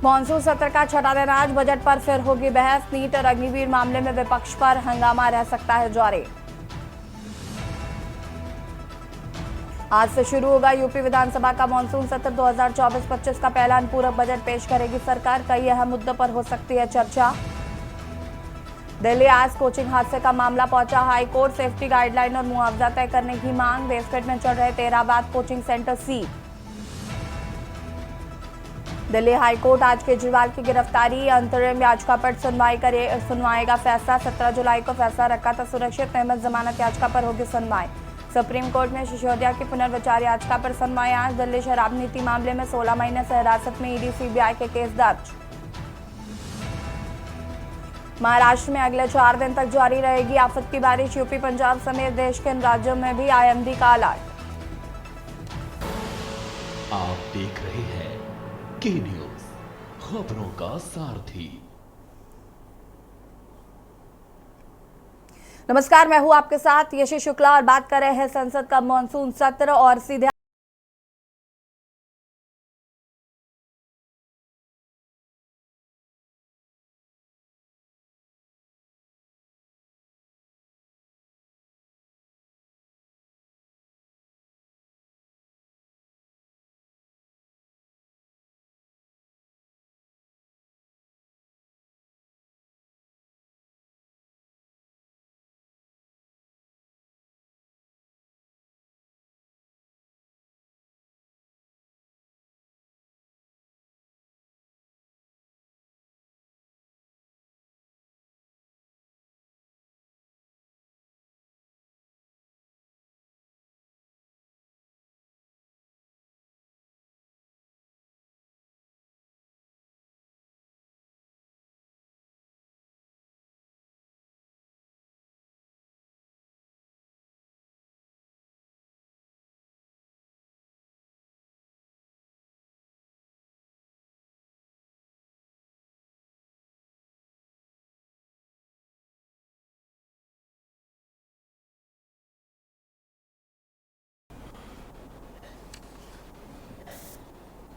Monsoon सत्र का छठा दिन आज बजट पर फिर होगी बहस। नीट और अग्निवीर मामले में विपक्ष पर हंगामा रह सकता है जारी। आज से शुरू होगा यूपी विधानसभा का मॉनसून सत्र 2024-25 का पहला अनुपूरक बजट पेश करेगी सरकार। कई अहम मुद्दों पर हो सकती है चर्चा। दिल्ली आज कोचिंग हादसे का मामला पहुंचा हाई कोर्ट। सेफ्टी गाइडलाइन और मुआवजा तय करने की मांग। बेसपेट में चल रहे तेराबाद कोचिंग सेंटर सी। दिल्ली हाई कोर्ट आज केजरीवाल की गिरफ्तारी अंतरिम याचिका पर सुनवाएगा फैसला। 17 जुलाई को फैसला रखा था सुरक्षित। अहमद जमानत याचिका पर होगी सुनवाई। सुप्रीम कोर्ट में सिसोदिया की पुनर्विचार याचिका पर सुनवाई आज। दिल्ली शराब नीति मामले में 16 महीने से हिरासत में ईडी सीबीआई के केस दर्ज। महाराष्ट्र में अगले 4 दिन तक जारी रहेगी आफत की बारिश। यूपी पंजाब समेत देश के इन राज्यों में भी आईएमडी का अलर्ट। आप देख रहे हैं के न्यूज, खबरों का सारथी। नमस्कार, मैं हूं आपके साथ यशी शुक्ला और बात कर रहे हैं संसद का मॉनसून सत्र और सीधे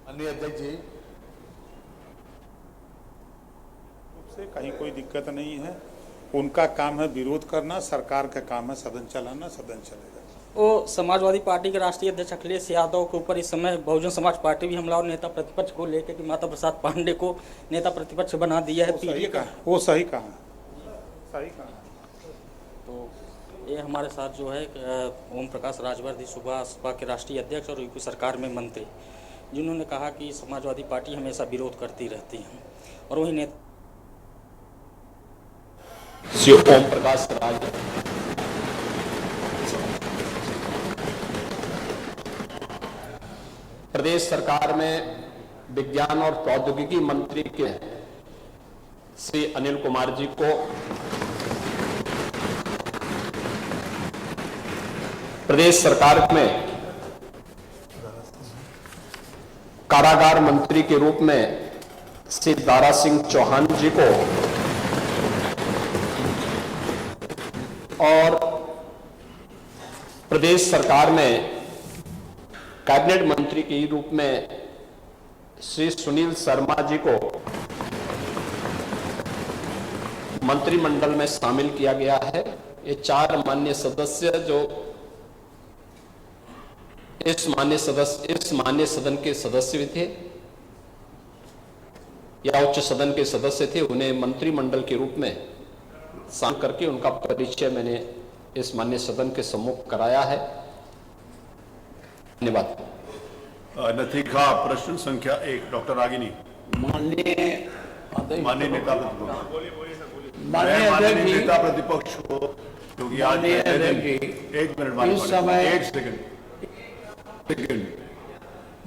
माननीय अध्यक्ष जी से कहीं कोई दिक्कत नहीं है। उनका काम है विरोध करना, सरकार का काम है सदन चलाना, सदन चलेगा। वो समाजवादी पार्टी के राष्ट्रीय अध्यक्ष अखिलेश यादव के ऊपर इस समय बहुजन समाज पार्टी भी हमला और नेता प्रतिपक्ष को लेकर कि माता प्रसाद पांडे को नेता प्रतिपक्ष बना दिया है। वो सही कहा तो ये हमारे साथ जो है ओम प्रकाश राजवर्धी सुबह के राष्ट्रीय अध्यक्ष और यूपी सरकार में मंत्री, जिन्होंने कहा कि समाजवादी पार्टी हमेशा विरोध करती रहती है। और वही नेता ओम प्रकाश राज प्रदेश सरकार में विज्ञान और प्रौद्योगिकी मंत्री के श्री अनिल कुमार जी को प्रदेश सरकार में कारागार मंत्री के रूप में श्री दारा सिंह चौहान जी को और प्रदेश सरकार में कैबिनेट मंत्री के रूप में श्री सुनील शर्मा जी को मंत्रिमंडल में शामिल किया गया है। ये 4 माननीय सदस्य जो इस माननीय सदन के सदस्य भी थे या उच्च सदन के सदस्य थे, उन्हें मंत्रिमंडल के रूप में शामिल करके उनका परिचय मैंने इस माननीय सदन के सम्मुख कराया है। धन्यवाद। नतीखा प्रश्न संख्या 1 डॉक्टर रागिनी। माननीय नेता प्रतिपक्ष को, क्योंकि आज एक मिनट समय 1 सेकंड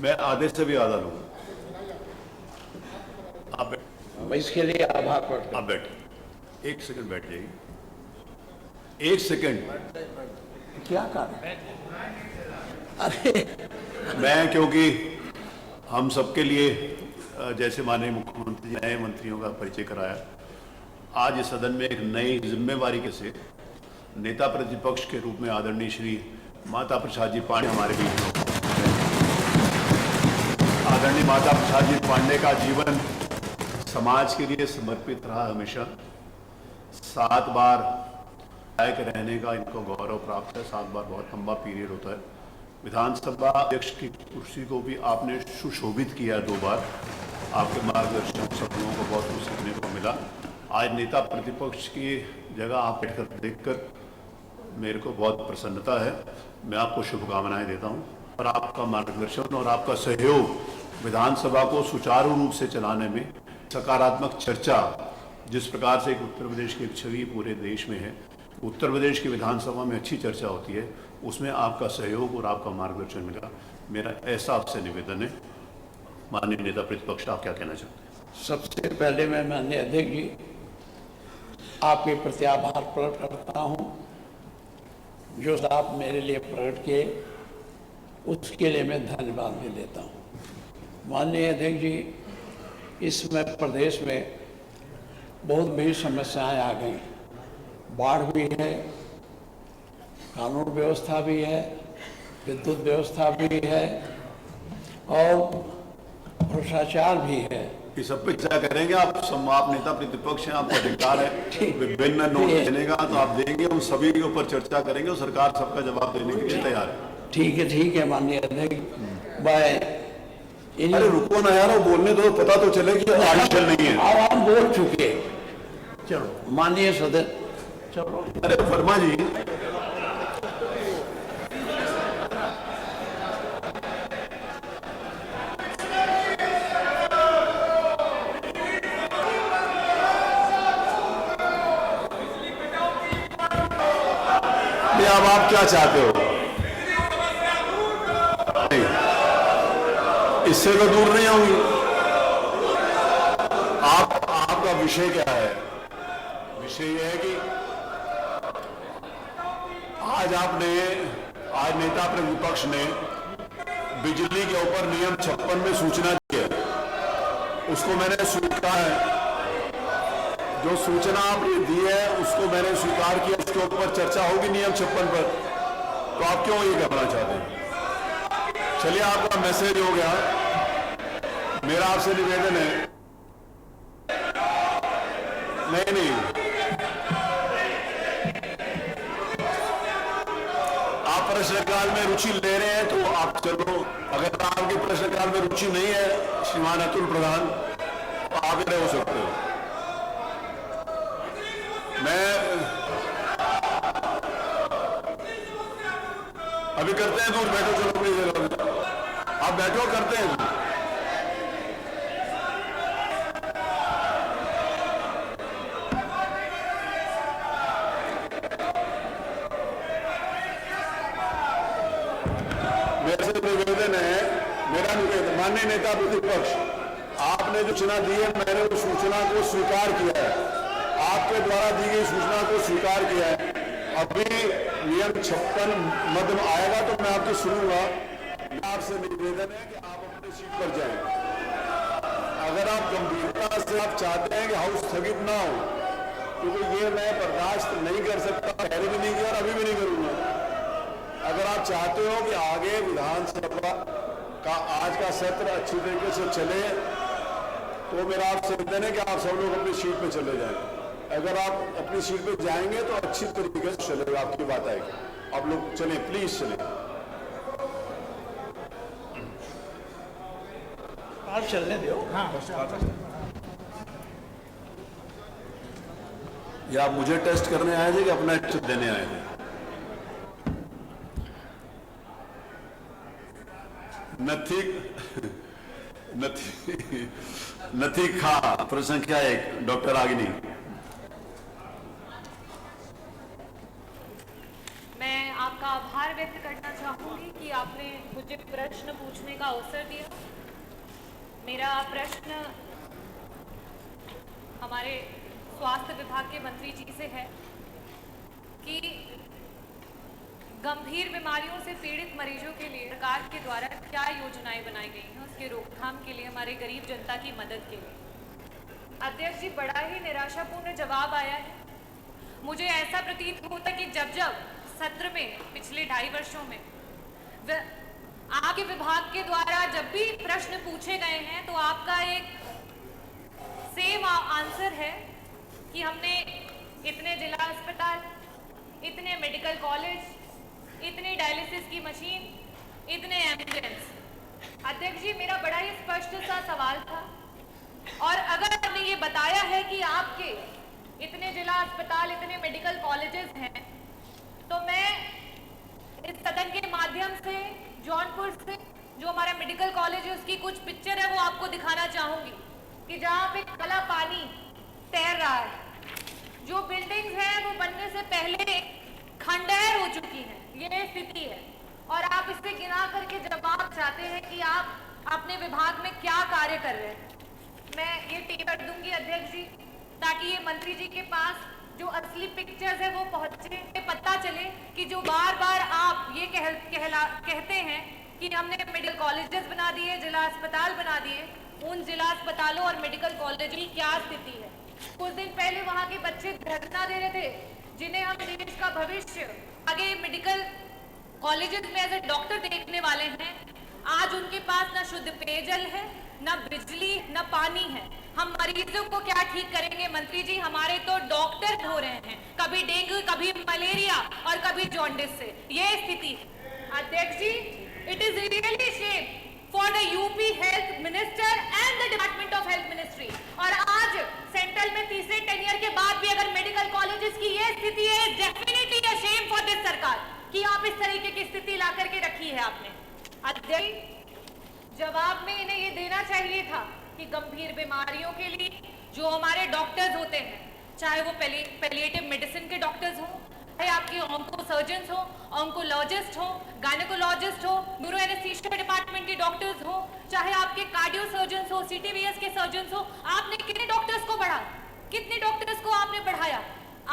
मैं आधे से भी आधा लूंगा। आप इसके लिए आभार प्रकट। आप बैठिए, 1 सेकंड बैठ जाइए। 1 सेकंड क्या कर अरे मैं, क्योंकि हम सबके लिए जैसे माननीय मुख्यमंत्री जी नए मंत्रियों का परिचय कराया, आज इस सदन में एक नई जिम्मेवारी के से नेता प्रतिपक्ष के रूप में आदरणीय श्री माता प्रसाद जी पांडे हमारे बीच। आदरणीय माता प्रसाद जी पांडे का जीवन समाज के लिए समर्पित रहा हमेशा। 7 बार विधायक रहने का इनको गौरव प्राप्त है। 7 बार बहुत लंबा पीरियड होता है। विधानसभा अध्यक्ष की कुर्सी को भी आपने सुशोभित किया 2 बार। आपके मार्गदर्शन सब लोगों को बहुत कुछ सीखने को मिला। आज नेता प्रतिपक्ष की जगह आप बैठकर देखकर मेरे को बहुत प्रसन्नता है। मैं आपको शुभकामनाएं देता हूं और आपका मार्गदर्शन और आपका सहयोग विधानसभा को सुचारू रूप से चलाने में, सकारात्मक चर्चा जिस प्रकार से एक उत्तर प्रदेश की एक छवि पूरे देश में है, उत्तर प्रदेश की विधानसभा में अच्छी चर्चा होती है, उसमें आपका सहयोग और आपका मार्गदर्शन मिला। मेरा ऐसा आपसे निवेदन है। माननीय नेता प्रतिपक्ष, आप क्या कहना चाहते हैं? सबसे पहले मैं माननीय अध्यक्ष जी आपके प्रति आभार प्रकट करता हूं। जो आप मेरे लिए प्रकट किए उसके लिए मैं धन्यवाद भी देता हूं। माननीय अध्यक्ष जी, इस समय प्रदेश में बहुत बड़ी समस्याएं आ गई। बाढ़ भी है, कानून व्यवस्था भी है, विद्युत व्यवस्था भी है और भ्रष्टाचार भी है। ये सब पे चर्चा करेंगे। आप नेता प्रतिपक्ष हैं, आपका अधिकार है विभिन्न नोट देने का, तो आप देंगे, उन सभी के ऊपर चर्चा करेंगे और सरकार सबका जवाब देने के लिए तैयार है। ठीक है माननीय अध्यक्ष। अरे रुको ना यार, वो बोलने दो, पता तो चले कि आरक्षण नहीं है। अब हम बोल चुके। चलो माननीय सदस्य, चलो। अरे वर्मा जी, अब आप क्या चाहते हो? इससे तो दूर नहीं होंगी। आपका विषय क्या है? विषय यह है कि आज नेता प्रतिपक्ष ने बिजली के ऊपर नियम 56 में सूचना दी है। उसको मैंने स्वीकार है। जो सूचना आपने दी है उसको मैंने स्वीकार किया। उसके ऊपर चर्चा होगी नियम 56 पर। तो आप क्यों ये करना चाहते हैं? चलिए, आपका मैसेज हो गया। मेरा आपसे निवेदन है, नहीं, आप प्रश्नकाल में रुचि ले रहे हैं तो आप चलो। अगर आपकी प्रश्नकाल में रुचि नहीं है श्रीमान अतुल प्रधान, तो आप इधर हो सकते हो। मैं अभी करते हैं, दूर बैठो, चलो अपनी जगह आप बैठो, करते हैं। मेरे से निवेदन है, माननीय नेता प्रतिपक्ष, आपने जो सूचना दी है, मैंने उस सूचना को स्वीकार किया है। आपके द्वारा दी गई सूचना को स्वीकार किया है। अभी नियम 56 मद में आएगा तो मैं आपकी सुनूंगा। आपसे निवेदन है कि आप अपनी सीट पर जाएं। अगर आप गंभीरता से आप चाहते हैं कि हाउस स्थगित ना हो, क्योंकि ये मैं बर्दाश्त नहीं कर सकता, पहले भी नहीं किया और अभी भी नहीं करूंगा। अगर आप चाहते हो कि आगे विधानसभा का आज का सत्र अच्छी तरीके से चले, तो मेरा आपसे निवेदन है कि आप सब लोग अपनी सीट पे चले जाएं। अगर आप अपनी सीट पे जाएंगे तो अच्छी तरीके से चलेगा, आपकी बात आएगी। आप लोग चलें, प्लीज चलें। आप चलने दो। हाँ, या आप मुझे टेस्ट करने आए थे कि अपना टेस्ट देने आए थे? नथी खा प्रश्न संख्या 1 डॉक्टर आगिनी। मैं आपका आभार व्यक्त करना चाहूंगी कि आपने मुझे प्रश्न पूछने का अवसर दिया। मेरा प्रश्न हमारे स्वास्थ्य विभाग के मंत्री जी से है कि गंभीर बीमारियों से पीड़ित मरीजों के लिए सरकार के द्वारा क्या योजनाएं बनाई गई हैं उसके रोकथाम के लिए, हमारे गरीब जनता की मदद के लिए। अध्यक्ष जी, बड़ा ही निराशापूर्ण जवाब आया है। मुझे ऐसा प्रतीत होता है कि जब सत्र में पिछले 2.5 वर्षों में आपके विभाग के द्वारा जब भी प्रश्न पूछे गए हैं तो आपका एक सेम आंसर है कि हमने इतने जिला अस्पताल, इतने मेडिकल कॉलेज, इतनी डायलिसिस की मशीन, इतने एम्बुलेंस। अध्यक्ष जी, मेरा बड़ा ही स्पष्ट सा सवाल था, और अगर आपने ये बताया है कि आपके इतने जिला अस्पताल, इतने मेडिकल कॉलेजेस हैं, तो मैं इस सदन के माध्यम से जौनपुर से जो हमारा मेडिकल कॉलेज है उसकी कुछ पिक्चर है वो आपको दिखाना चाहूंगी कि जहाँ पे काला पानी तैर रहा है, जो बिल्डिंग्स हैं वो बनने से पहले खंडहर हो चुकी हैं, ये स्थिति है। और आप इससे गिना करके जवाब चाहते हैं कि आप अपने विभाग में क्या कार्य कर रहे हैं। मैं ये टेप कर दूंगी अध्यक्ष जी, ताकि ये मंत्री जी के पास जो असली पिक्चर्स है वो पहुंचे, पता चले कि जो बार बार आप ये कहते हैं कि हमने मेडिकल कॉलेजेस बना दिए, जिला अस्पताल बना दिए, उन जिला अस्पतालों और मेडिकल कॉलेज की क्या स्थिति है। कुछ दिन पहले वहाँ के बच्चे धरना दे रहे थे, जिन्हें हम देश का भविष्य आगे मेडिकल कॉलेजेस में एज ए डॉक्टर देखने वाले हैं। आज उनके पास ना शुद्ध पेयजल है, ना बिजली, ना पानी है। हम मरीजों को क्या ठीक करेंगे मंत्री जी? हमारे तो डॉक्टर हो रहे हैं, कभी डेंगू, कभी मलेरिया और कभी जॉन्डिस से, ये स्थिति है। अध्यक्ष ji, it is really shame for the UP health minister and the department of health ministry. और आज सेंट्रल में तीसरे टेनियर के बाद भी अगर मेडिकल कॉलेजेस की ये स्थिति है, definitely a shame for this सरकार कि आप इस तरीके की स्थिति ला करके रखी है आपने। अध्यक्ष, जवाब में इन्हें ये देना चाहिए था कि गंभीर बीमारियों के लिए जो हमारे डॉक्टर्स होते हैं, चाहे वो पैलिएटिव मेडिसिन के डॉक्टर्स हों, चाहे आपके ऑन्को सर्जन्स हो, ऑन्कोलॉजिस्ट हो, गायनेकोलॉजिस्ट हो, न्यूरो एनेस्थीसिया डिपार्टमेंट के डॉक्टर्स हो, चाहे आपके कार्डियो सर्जन्स हो, सीटीवीएस के सर्जन्स हो, आपने कितने डॉक्टर्स को बढ़ाया? कितने डॉक्टर्स को आपने बढ़ाया?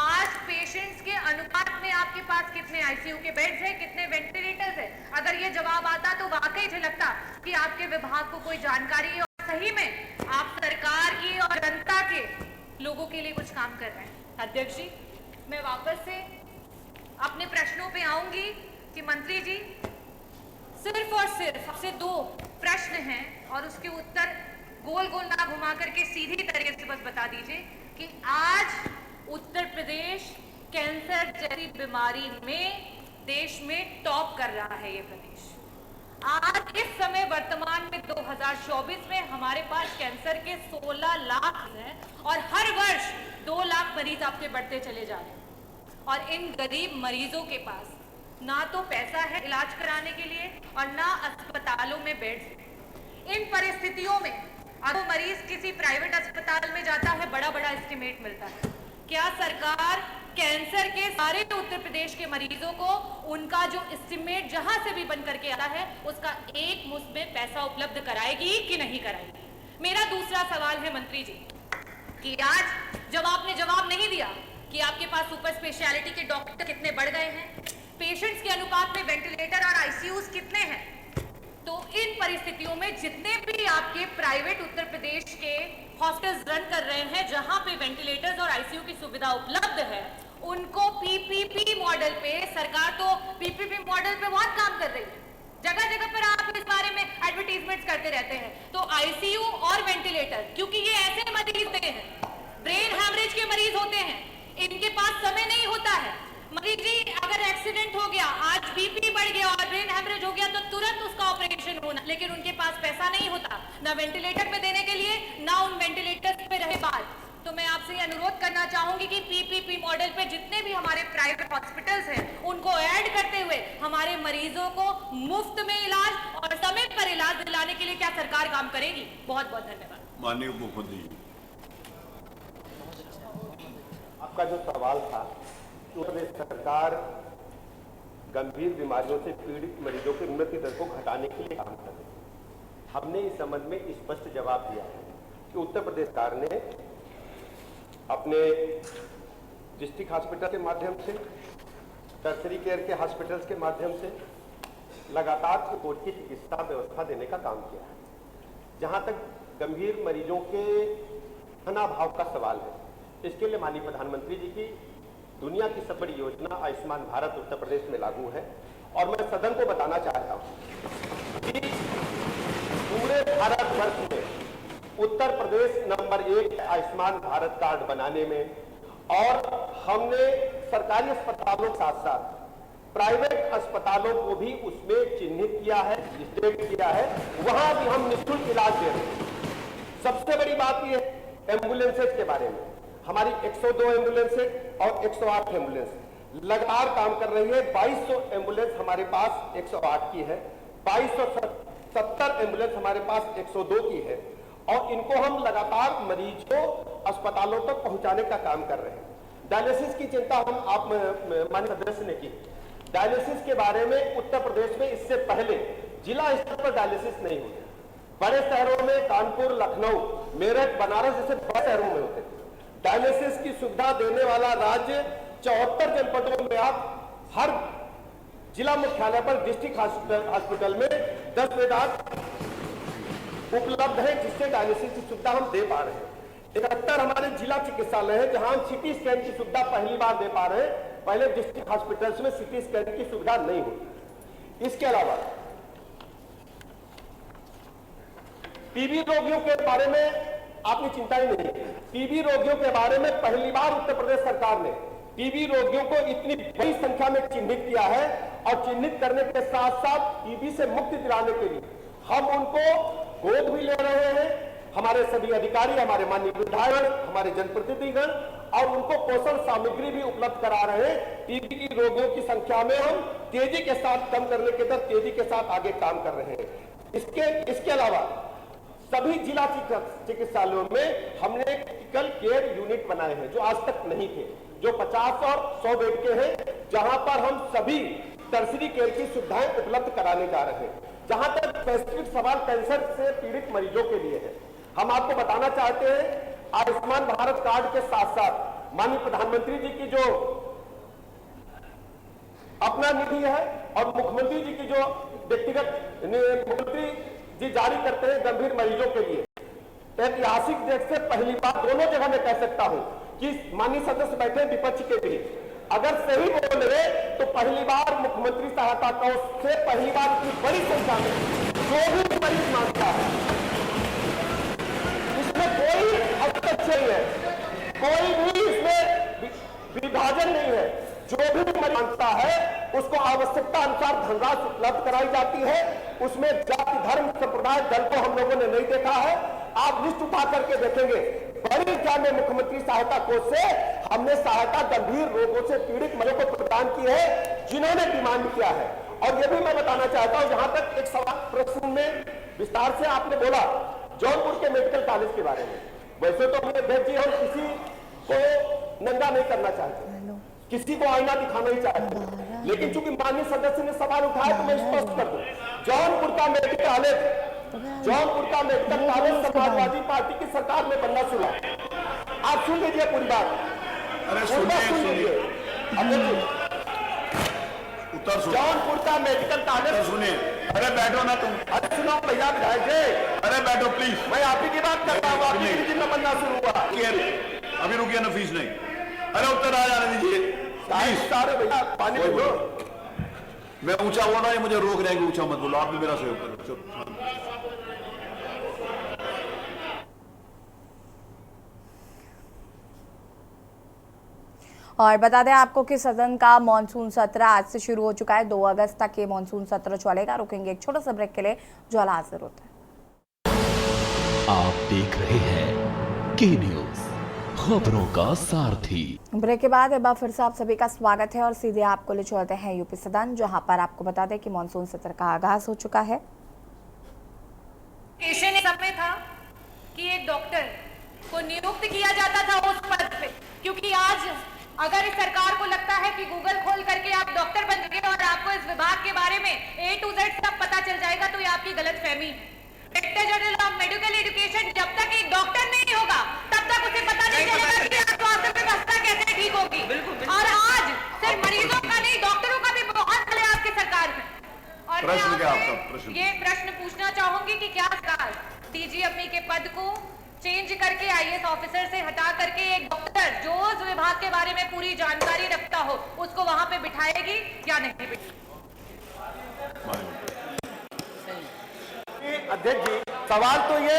आज पेशेंट्स के अनुपात में आपके पास कितने आईसीयू के बेड्स हैं, कितने वेंटिलेटर्स हैं? अगर ये जवाब आता तो वाकई झलकता कि आपके विभाग को कोई जानकारी है और सही में आप सरकार की और जनता के लोगों के लिए कुछ काम कर रहे हैं। अध्यक्ष जी, मैं वापस से अपने प्रश्नों पे आऊंगी कि मंत्री जी, सिर्फ और सिर्फ आपसे 2 प्रश्न हैं और उसके उत्तर गोल गोल ना घुमा करके सीधी तरीके से बस बता दीजिए कि आज उत्तर प्रदेश कैंसर जैसी बीमारी में देश में टॉप कर रहा है। ये प्रदेश आज इस समय वर्तमान में 2024 में हमारे पास कैंसर के 16 लाख हैं और हर वर्ष 2 लाख मरीज आपके बढ़ते चले जा रहे हैं। और इन गरीब मरीजों के पास ना तो पैसा है इलाज कराने के लिए और ना अस्पतालों में बेड्स। इन परिस्थितियों में अगर मरीज किसी प्राइवेट अस्पताल में जाता है, बड़ा बड़ा एस्टिमेट मिलता है। क्या सरकार कैंसर के सारे उत्तर प्रदेश के मरीजों को उनका जो एस्टिमेट जहां से भी बन करके आता है उसका एक मुश्त में पैसा उपलब्ध कराएगी कि नहीं कराएगी? मेरा दूसरा सवाल है मंत्री जी कि आज जब आपने जवाब नहीं दिया कि आपके पास सुपर स्पेशलिटी के डॉक्टर कितने बढ़ गए हैं, पेशेंट्स के अनुपात में वेंटिलेटर और आईसीयूज कितने हैं, तो इन परिस्थितियों में जितने भी आपके प्राइवेट उत्तर प्रदेश के हॉस्पिटल्स रन कर रहे हैं जहां पे वेंटिलेटर्स और आईसीयू की सुविधा उपलब्ध है, उनको पीपीपी मॉडल पे, सरकार तो पीपीपी मॉडल पे बहुत काम कर रही है, जगह जगह पर आप इस बारे में एडवर्टीजमेंट करते रहते हैं। तो आईसीयू और वेंटिलेटर, क्योंकि ये ऐसे मरीज होते हैं, ब्रेन हैमरेज के मरीज होते हैं, इनके पास समय नहीं होता है। मरीज जी अगर एक्सीडेंट हो गया, आज बीपी बढ़ गया और ब्रेन हैमरेज हो गया तो तुरंत उसका ऑपरेशन होना, लेकिन उनके पास पैसा नहीं होता ना वेंटिलेटर पे देने के लिए, ना उन वेंटिलेटर पे रहे बात। तो मैं आपसे ये अनुरोध करना चाहूंगी कि पीपीपी मॉडल पे जितने भी हमारे प्राइवेट हॉस्पिटल्स हैं उनको ऐड करते हुए हमारे मरीजों को मुफ्त में इलाज और समय पर इलाज दिलाने के लिए क्या सरकार काम करेगी? बहुत बहुत धन्यवाद। माननीय उप मुख्यमंत्री, आपका जो सवाल था कि उत्तर प्रदेश सरकार गंभीर बीमारियों से पीड़ित मरीजों की मृत्यु दर को घटाने के लिए काम कर रही है। हमने इस संबंध में स्पष्ट जवाब दिया है कि उत्तर प्रदेश सरकार ने अपने डिस्ट्रिक्ट हॉस्पिटल के माध्यम से, टर्शरी केयर के हॉस्पिटल्स के माध्यम से लगातार कोर्ट की चिकित्सा व्यवस्था देने का काम किया है। जहां तक गंभीर मरीजों के धनाभाव का सवाल है, इसके लिए माननीय प्रधानमंत्री जी की दुनिया की सबसे बड़ी योजना आयुष्मान भारत उत्तर प्रदेश में लागू है। और मैं सदन को बताना चाहता हूं कि पूरे भारतवर्ष में उत्तर प्रदेश नंबर 1 आयुष्मान भारत कार्ड बनाने में, और हमने सरकारी अस्पतालों के साथ साथ प्राइवेट अस्पतालों को भी उसमें चिन्हित किया है, स्टेट किया है, वहां भी हम निःशुल्क इलाज दे रहे हैं। सबसे बड़ी बात यह एम्बुलेंसेज के बारे में, हमारी 102 एम्बुलेंसेज और 108 एम्बुलेंस लगातार काम कर रही है। 2200 एम्बुलेंस हमारे पास 108 की है, 2270 एम्बुलेंस हमारे पास 102 की है, और इनको हम लगातार मरीज को अस्पतालों तक पहुंचाने का काम कर रहे हैं। डायलिसिस की चिंता हम आप माननीय सदस्य ने की। डायलिसिस के बारे में उत्तर प्रदेश में इससे पहले जिला स्तर पर डायलिसिस नहीं होते। बड़े शहरों में कानपुर, लखनऊ, मेरठ, बनारस जैसे बड़े शहरों में होते थे। डायलिसिस की सुविधा देने वाला राज्य 74 जनपदों में आप हर जिला मुख्यालय पर डिस्ट्रिक्ट हॉस्पिटल में 10 बेड उपलब्ध है, जिससे डायलिसिस की सुविधा हम दे पा रहे हैं। 71 हमारे जिला चिकित्सालय है जहां हम सिटी स्कैन की सुविधा पहली बार दे पा रहे हैं। पहले डिस्ट्रिक्ट हॉस्पिटल्स में सिटी स्कैन की सुविधा नहीं होती। इसके अलावा टीबी रोगियों के बारे में आपने चिंता ही नहीं की। टीबी रोगियों के बारे में पहली बार उत्तर प्रदेश सरकार ने टीबी रोगियों को इतनी बड़ी संख्या में चिन्हित किया है, और चिन्हित करने के साथ साथ टीबी से मुक्ति दिलाने के लिए हम उनको गोद भी ले रहे हैं। हमारे सभी अधिकारी, हमारे माननीय विधायक, हमारे जनप्रतिनिधिगण, और उनको पोषण सामग्री भी उपलब्ध करा रहे हैं। टीबी की रोगियों की संख्या में हम तेजी के साथ कम करने के तरफ तेजी के साथ आगे काम कर रहे हैं। इसके अलावा सभी जिला चिकित्सालयों में हमने क्रिटिकल केयर यूनिट बनाए हैं जो आज तक नहीं थे, जो 50 और 100 बेड के हैं, जहां पर हम सभी टर्शरी केयर की सुविधाएं उपलब्ध कराने जा रहे हैं। जहां तक स्पेसिफिक सवाल कैंसर से पीड़ित मरीजों के लिए है, हम आपको बताना चाहते हैं आयुष्मान भारत कार्ड के साथ साथ माननीय प्रधानमंत्री जी की जो अपना निधि है और मुख्यमंत्री जी की जो व्यक्तिगत मुख्यमंत्री जी जारी करते हैं गंभीर मरीजों के लिए, ऐतिहासिक देश से पहली बार दोनों जगह मैं कह सकता हूं कि माननीय सदस्य बैठे विपक्ष के भी, अगर सही बोल रहे तो पहली बार मुख्यमंत्री सहायता कोष से पहली बार इतनी बड़ी संख्या में जो भी मरीज मांगता है, इसमें कोई हस्तक्षेप नहीं है, कोई भी इसमें विभाजन नहीं है। जो भी मरीज मांगता है उसको आवश्यकता अनुसार धनराशि उपलब्ध कराई जाती है। उसमें जाति, धर्म, संप्रदाय, दल को हम लोगों ने नहीं देखा है। आप लिस्ट उठा करके देखेंगे, बड़ी संख्या में मुख्यमंत्री सहायता कोष से हमने सहायता गंभीर रोगों से पीड़ित मरीजों को प्रदान की है जिन्होंने डिमांड किया है। और यह भी मैं बताना चाहता हूं, जहां तक एक सवाल प्रश्न में विस्तार से आपने बोला जौनपुर के मेडिकल कॉलेज के बारे में, वैसे तो हमें अध्यक्ष जी हम किसी को नंगा नहीं करना चाहते, किसी को आईना दिखाना ही चाहते, लेकिन चूंकि माननीय सदस्य ने सवाल उठाया तो मैं स्पष्ट कर दूं, जौनपुर का मेडिकल कॉलेज समाजवादी पार्टी की सरकार में बनना शुरू। आप सुन लीजिए पूरी बात, सुन लीजिए उत्तर जौनपुर का मेडिकल कॉलेज सुनिए। अरे बैठो ना तुम, अरे सुनो भैया विधायक जी, अरे बैठो प्लीज, मैं आप ही की बात कर रहा हूँ, आपकी नीति में बनना शुरू हुआ। अभी रुकिए ना, फीस नहीं। अरे उत्तर आ जाने दीजिए सारे भैया, पानी बोलो। मैं ऊंचा बोल रहा है, मुझे रोक रहे हैं, ऊंचा मत बोलो, आपने मेरा सहयोग करो। और बता दें आपको कि सदन का मॉनसून सत्र आज से शुरू हो चुका है। 2 अगस्त तक ये मॉनसून सत्र चलेगा। रुकेंगे एक छोटा सा ब्रेक के लिए, ज्वाला हाजिर होता है। आप देख रहे हैं के न्यूज, खबरों का सारथी। ब्रेक के बाद एक बार फिर से आप सभी का स्वागत है और सीधे आपको ले चलते हैं यूपी सदन, जहां पर आपको बता दें कि मॉनसून सत्र का आगाज हो चुका है। समय था कि एक डॉक्टर को नियुक्त किया जाता था उस पद पे, क्योंकि आज अगर इस सरकार को लगता है कि गूगल खोल करके आप डॉक्टर बन गए और आपको इस विभाग के बारे में A to Z सब पता चल जाएगा, तो ये आपकी गलतफहमी है। Director general of medical education जब तक एक डॉक्टर नहीं होगा तब तक उसे पता नहीं चलेगा कि स्वास्थ्य व्यवस्था कैसे ठीक होगी। और आज सिर्फ मरीजों का नहीं, डॉक्टरों का भी बहुत भले आपकी सरकार में। और प्रश्न क्या आपका? प्रश्न ये प्रश्न पूछना चाहूंगी कि क्या सरकार डीजीएमई के पद को चेंज करके आईएएस ऑफिसर से हटा करके एक डॉक्टर जो उस विभाग के बारे में पूरी जानकारी रखता हो उसको वहां पे बिठाएगी या नहीं बिठाएगी? अध्यक्ष जी, सवाल तो ये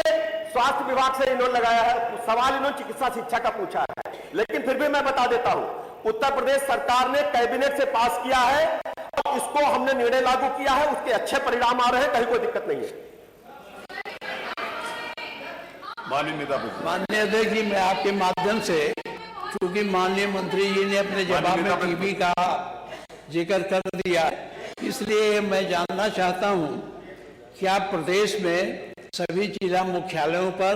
स्वास्थ्य विभाग से इन्होंने लगाया है सवाल, इन्होंने चिकित्सा शिक्षा का पूछा है। लेकिन फिर भी मैं बता देता हूं, उत्तर प्रदेश सरकार ने कैबिनेट से पास किया है, इसको हमने निर्णय लागू किया है, उसके अच्छे परिणाम आ रहे हैं, कहीं कोई दिक्कत नहीं है। माननीय अध्यक्ष जी, मैं आपके माध्यम से, चूंकि माननीय मंत्री जी ने अपने जवाब में टीबी का जिक्र कर दिया, इसलिए मैं जानना चाहता हूं, क्या प्रदेश में सभी जिला मुख्यालयों पर,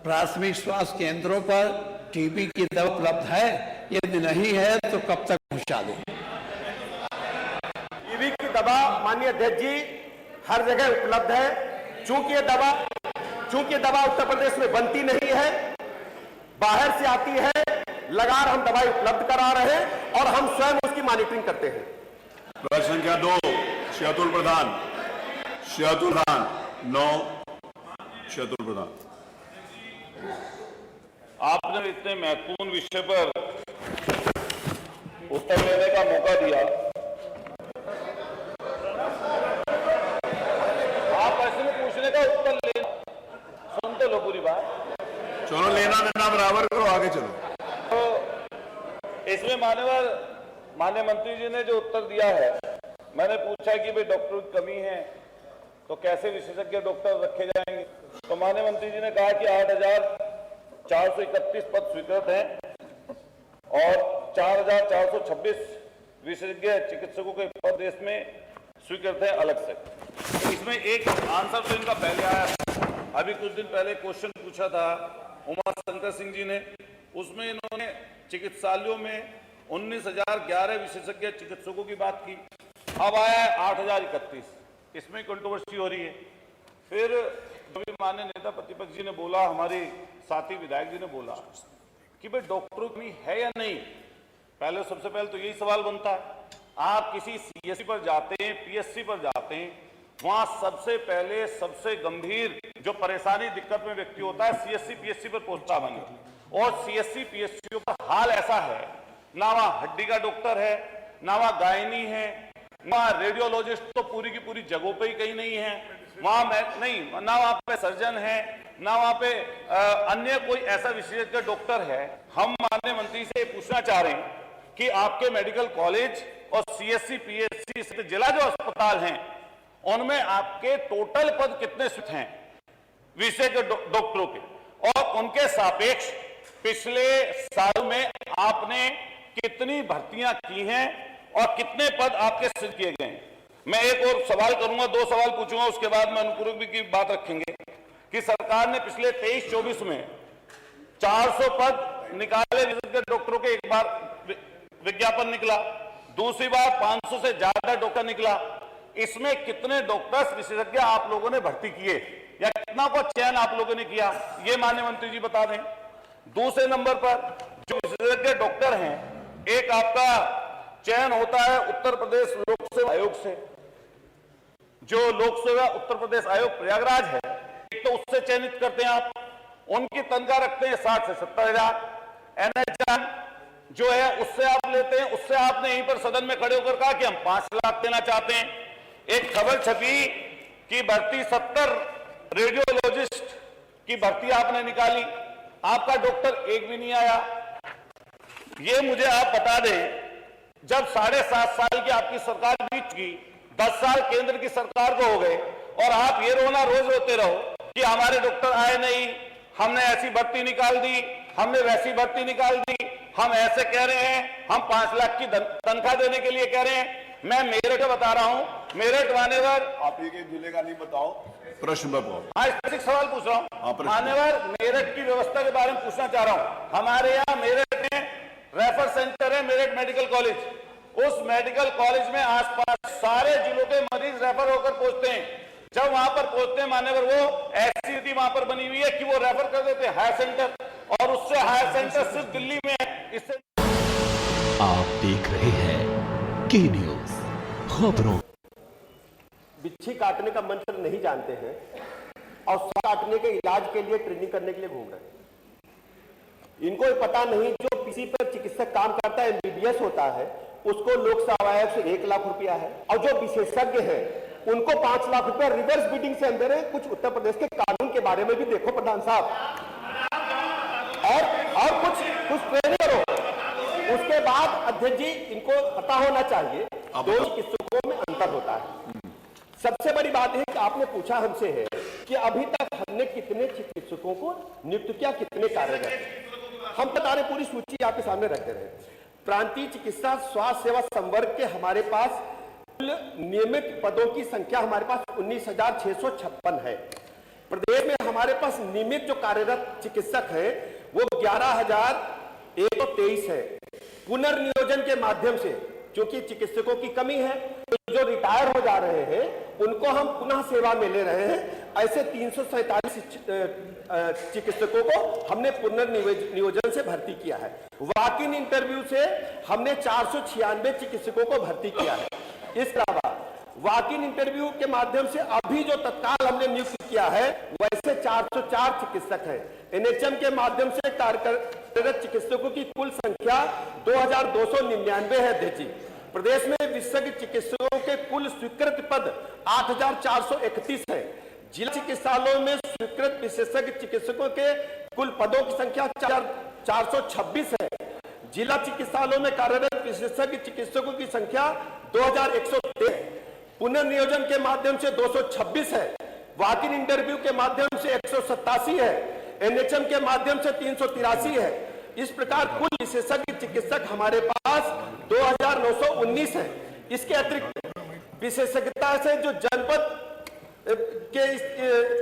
प्राथमिक स्वास्थ्य केंद्रों पर टीबी की दवा उपलब्ध है? यदि नहीं है तो कब तक पहुंचा दें? टीबी की दवा माननीय अध्यक्ष जी हर जगह उपलब्ध है। चूंकि ये दवा उत्तर प्रदेश में बनती नहीं है, बाहर से आती है, लगातार हम दवाई उपलब्ध करा रहे हैं और हम स्वयं उसकी मॉनिटरिंग करते हैं। प्रश्न संख्या 2 शहतुल प्रधान 9 शहतुल प्रधान। आपने इतने महत्वपूर्ण विषय पर उत्तर देने का मौका दिया, आप ऐसे पूछने का उत्तर ले सुनते लो पूरी बात। चलो लेना देना बराबर करो, आगे चलो। तो इसमें माननीय मंत्री जी ने जो उत्तर दिया है, मैंने पूछा कि भाई डॉक्टरों की कमी है तो कैसे विशेषज्ञ डॉक्टर रखे जाएंगे, तो माननीय मंत्री जी ने कहा कि 8,431 पद स्वीकृत हैं और 4,426 विशेषज्ञ चिकित्सकों के पद देश में स्वीकृत हैं अलग से। तो इसमें एक आंसर तो इनका पहले आया, अभी कुछ दिन पहले क्वेश्चन पूछा था उमा शंकर सिंह जी ने, उसमें इन्होंने चिकित्सालयों में 19,011 विशेषज्ञ चिकित्सकों की बात की। अब आया है 8,031, इसमें कंट्रोवर्सी हो रही है। फिर अभी माननीय नेता प्रतिपक्ष जी ने बोला, हमारे साथी विधायक जी ने बोला कि भाई डॉक्टरों की है या नहीं। पहले सबसे पहले तो यही सवाल बनता है, आप किसी सीएससी पर जाते हैं, पीएससी पर जाते हैं, वहां सबसे पहले सबसे गंभीर जो परेशानी दिक्कत में व्यक्ति होता है सीएससी पीएससी पर पहुंचता बने, और सीएससी पीएससी पर हाल ऐसा है, ना वहां हड्डी का डॉक्टर है, ना वहां गायनी है, वहां रेडियोलॉजिस्ट तो पूरी की पूरी जगहों पे ही कहीं नहीं है, वहां नहीं, ना वहां पे सर्जन है, ना वहां पे अन्य कोई ऐसा विशेषज्ञ डॉक्टर है। हम माननीय मंत्री से पूछना चाह रहे हैं कि आपके मेडिकल कॉलेज और सीएससी पीएससी से जिला जो अस्पताल हैं उनमें आपके टोटल पद कितने हैं विशेषज्ञ डॉक्टरों के, और उनके सापेक्ष पिछले साल में आपने कितनी भर्तियां की हैं और कितने पद आपके सृजित किए गए हैं। मैं एक और सवाल करूंगा, 2 सवाल पूछूंगा, उसके बाद में अनुपूरक की बात रखेंगे कि सरकार ने पिछले 23-24 में 400 पद निकाले विशेषज्ञ डॉक्टरों के, एक बार विज्ञापन निकला, दूसरी बार 500 से ज्यादा डॉक्टर निकला। इसमें कितने डॉक्टर्स विशेषज्ञ आप लोगों ने भर्ती किए या कितना को चयन आप लोगों ने किया, ये माननीय मंत्री जी बता दें। दूसरे नंबर पर जो विशेषज्ञ डॉक्टर हैं, एक आपका चयन होता है उत्तर प्रदेश लोक सेवा आयोग से, जो लोक सेवा उत्तर प्रदेश आयोग प्रयागराज है, एक तो उससे चयनित करते हैं आप, उनकी तनख्वाह रखते हैं 60 से 70 हजार। एनएचआर जो है उससे आप लेते हैं, उससे आपने यहीं पर सदन में खड़े होकर कहा कि हम 5 लाख देना चाहते हैं। एक खबर छपी कि भर्ती 70 रेडियोलॉजिस्ट की भर्ती आपने निकाली, आपका डॉक्टर एक भी नहीं आया। ये मुझे आप बता दें, जब 7.5 साल की आपकी सरकार बीत गई, 10 साल केंद्र की सरकार को हो गए और आप ये रोना रोज रोते रहो कि हमारे डॉक्टर आए नहीं, हमने ऐसी भर्ती निकाल दी, हमने वैसी भर्ती निकाल दी, हम ऐसे कह रहे हैं, हम 5 लाख की तनख्वाह देने के लिए कह रहे हैं। मैं मेरठ बता रहा हूं, मेरठ मान्यवर, आप ये जिले का नहीं बताओ, प्रश्न बताओ। हाँ, स्पेसिफिक सवाल पूछ रहा हूं मान्यवर, मेरठ की व्यवस्था के बारे में पूछना चाह रहा हूं। हमारे यहाँ मेरठ में रेफर सेंटर है, मेरठ मेडिकल कॉलेज, उस मेडिकल कॉलेज में आसपास सारे जिलों के मरीज रेफर होकर पहुंचते हैं। जब वहां पर पहुंचते हैं मान्यवर, वो ऐसी स्थिति वहां पर बनी हुई है कि वो रेफर कर देते हैं हायर सेंटर, और उससे हायर सेंटर सिर्फ दिल्ली में है। इससे आप देख रहे हैं के न्यूज खबरों। बिच्छी काटने का मंत्र नहीं जानते हैं और काटने के इलाज के लिए ट्रेनिंग करने के लिए घूम रहे हैं। इनको ये पता नहीं, जो पीसी पर चिकित्सक काम करता है, एमबीबीएस होता है, उसको लोक सेवा आयोग से 1 लाख रुपया है, और जो विशेषज्ञ हैं उनको 5 लाख रुपए रिवर्स बिडिंग से अंदर है। कुछ उत्तर प्रदेश के कानून के बारे में भी देखो प्रधान साहब, और कुछ ट्रेनिंग करो। उसके बाद अध्यक्ष जी, इनको पता होना चाहिए दो चिकित्सकों में अंतर होता है। सबसे बड़ी बात है कि आपने पूछा हमसे है कि अभी तक हमने कितने चिकित्सकों को नियुक्त किया, कितने कार्यरत। हम बता रहे, पूरी सूची आपके सामने रखते रहे। प्रांतीय चिकित्सा स्वास्थ्य सेवा संवर्ग के हमारे पास कुल नियमित पदों की संख्या हमारे पास 19,656 है। प्रदेश में हमारे पास नियमित जो कार्यरत चिकित्सक है वो 11,123 है। पुनर्नियोजन के माध्यम से, क्योंकि चिकित्सकों की कमी है, तो जो रिटायर हो जा रहे हैं उनको हम पुनः सेवा में ले रहे हैं। ऐसे 347 चिकित्सकों को हमने पुनर्नियोजन से भर्ती किया है। वॉक इन इंटरव्यू से हमने 496 चिकित्सकों को भर्ती किया है। इस अलावा वॉक इन इंटरव्यू के माध्यम से अभी जो तत्काल हमने नियुक्त किया है वैसे 404 चिकित्सक हैं। एनएचएम के माध्यम से कार्यरत चिकित्सकों की कुल संख्या 2,299 है। अध्यक्ष जी, प्रदेश में विशेषज्ञ चिकित्सकों के कुल स्वीकृत पद 8,431 है। जिला चिकित्सालयों में स्वीकृत विशेषज्ञ चिकित्सकों के कुल पदों की संख्या 426 है। जिला चिकित्सालयों में कार्यरत विशेषज्ञ चिकित्सकों की संख्या 2,113 है। पुनर्नियोजन के माध्यम से 226 है। वॉक इन इंटरव्यू के माध्यम से 187 है। एनएचएम के माध्यम से 383 है। इस प्रकार कुल विशेषज्ञ चिकित्सक हमारे पास 2,919 है। इसके अतिरिक्त विशेषज्ञता से जो जनपद के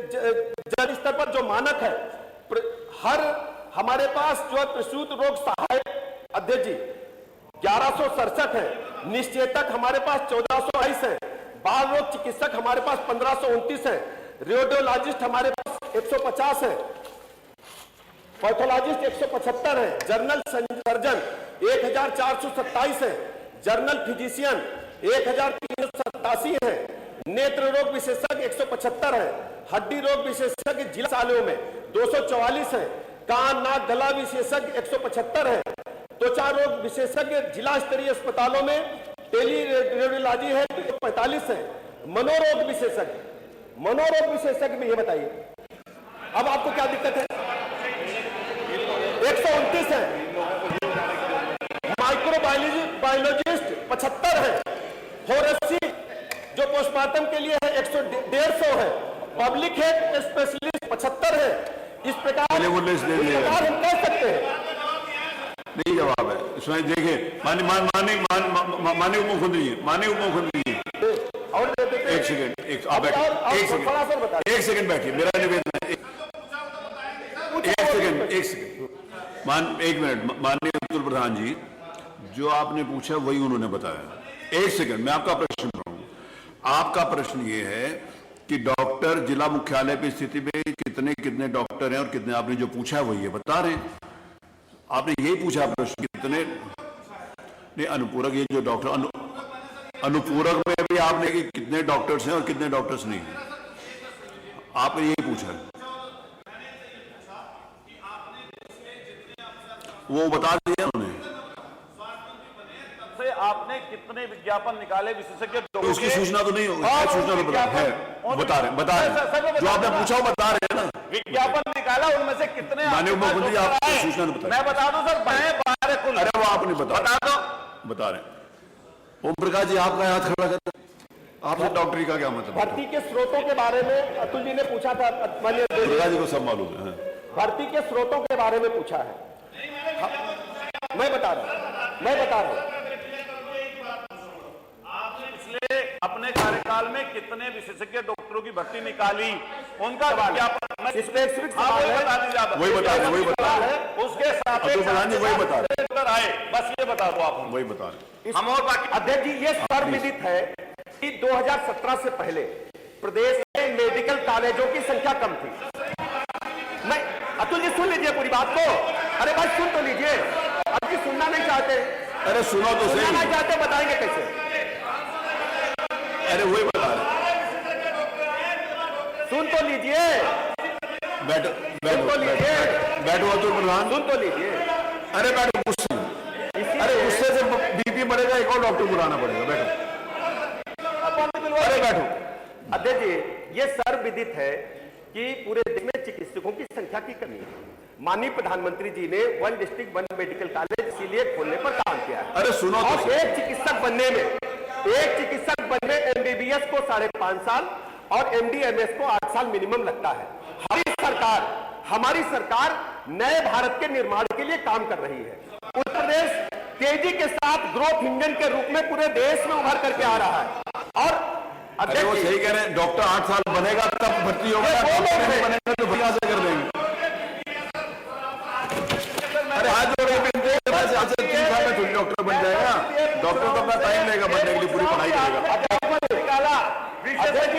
जन स्तर पर जो मानक है, हर हमारे पास जो प्रसूत रोग सहायक अध्यक्ष जी 1167 है। निश्चेतक हमारे पास 1422 है। बाल रोग चिकित्सक हमारे पास 1529 है। रेडियोलॉजिस्ट हमारे पास 150 है। पैथोलॉजिस्ट 175 है। जर्नल सर्जन 1,427 है। जर्नल फिजिशियन 1,387 है। नेत्र रोग विशेषज्ञ 175 है। हड्डी रोग विशेषज्ञ जिला चिकित्सालयों में 244 है। कान नाक गला विशेषज्ञ 175 है। त्वचा रोग विशेषज्ञ जिला स्तरीय अस्पतालों में टेली रेडियोलॉजी है 45 है। मनोरोग विशेषज्ञ में ये बताइए अब आपको क्या दिक्कत है? 129 है। माइक्रोबायोलॉजिस्ट 75 है। फोरेंसिक जो पोस्टमार्टम के लिए है 150 है। पब्लिक हेल्थ स्पेशलिस्ट 75 है। इस प्रकार हम कह सकते हैं। नहीं जवाब है इसमें। देखिए माननीय उप मुख्यमंत्री जी एक सेकंड बैठिए। मेरा निवेदन है एक मिनट। माननीय उत्तर प्रधान जी, जो आपने पूछा वही उन्होंने बताया। एक सेकंड, मैं आपका प्रश्न पढ़ूंगा। आपका प्रश्न ये है कि डॉक्टर जिला मुख्यालय की स्थिति में कितने डॉक्टर हैं और कितने, आपने जो पूछा है वही बता रहे हैं। आपने यही पूछा प्रश्न कितने नहीं अनुपूरक, ये जो डॉक्टर अनुपूरक में भी आपने कि कितने डॉक्टर्स हैं और कितने डॉक्टर्स नहीं हैं, आपने यही पूछा। वो बता दिया उन्होंने। आपने कितने विज्ञापन निकाले विशेषज्ञ? तो उसकी सूचना तो नहीं होगी। सूचना तो बता रहे जो आपने पूछा बता रहे हैं ना। विज्ञापन निकाला, उनमें से कितने माननीय मुख्यमंत्री आपको सूचना नहीं बताई। मैं बता दूं सर, 12 कुल। अरे वो आप नहीं बता रहे। ओम प्रकाश जी आपका हाथ खड़ा करते, आपसे डॉक्टरी का क्या मतलब? भर्ती के स्रोतों के बारे में अतुल जी ने पूछा था। माननीय प्रकाश जी को सब मालूम है। भर्ती के स्रोतों के बारे में पूछा है। मैं बता रहा हूं। पिछले अपने कार्यकाल में कितने विशेषज्ञ डॉक्टरों की भर्ती निकाली, उनका विज्ञापन स्पेसिफिक वही बता रहे। उसके साथ वही बता रहे आए, बस ये बता दो आप। वही बता रहे हम। और बाकी अध्यक्ष जी, ये सर्वविदित है कि 2017 से पहले प्रदेश में मेडिकल कॉलेजों की संख्या कम थी। मैं अतुल जी सुन लीजिए पूरी बात को। अरे भाई सुन तो लीजिए। अब जी सुनना नहीं चाहते। अरे सुनो तो सही। सुनना नहीं चाहते, बताएंगे कैसे? अरे वही बता रहे। सुन तो लीजिए। बैठो अतुल प्रधान, सुन तो लीजिए। अरे बैठो गुस्से। अरे गुस्से से बीपी बढ़ेगा, एक और डॉक्टर बुलाना पड़ेगा। बैठो। अरे बैठो। अध्यक्ष जी, ये सर्वविदित है कि पूरे देश में चिकित्सकों की संख्या की कमी है। माननीय प्रधानमंत्री जी ने 1 डिस्ट्रिक्ट 1 मेडिकल कॉलेज इसीलिए खोलने पर काम किया है। अरे सुनो तो और एक चिकित्सक बनने में एमबीबीएस को 5.5 साल और एमडीएमएस को 8 साल मिनिमम लगता है। हमारी सरकार नए भारत के निर्माण के लिए काम कर रही है। उत्तर प्रदेश तेजी के साथ ग्रोथ इंजन के रूप में पूरे देश में उभर करके आ रहा है। और अरे वो सही कह रहे हैं, डॉक्टर 8 साल बनेगा तब भर्ती होगा, नहीं बनेगा तो भैया से कर देंगे। अरे आज डॉक्टर बन जाएगा, डॉक्टर तो अपना टाइम लेगा बनने के लिए, पूरी पढ़ाई करेगा।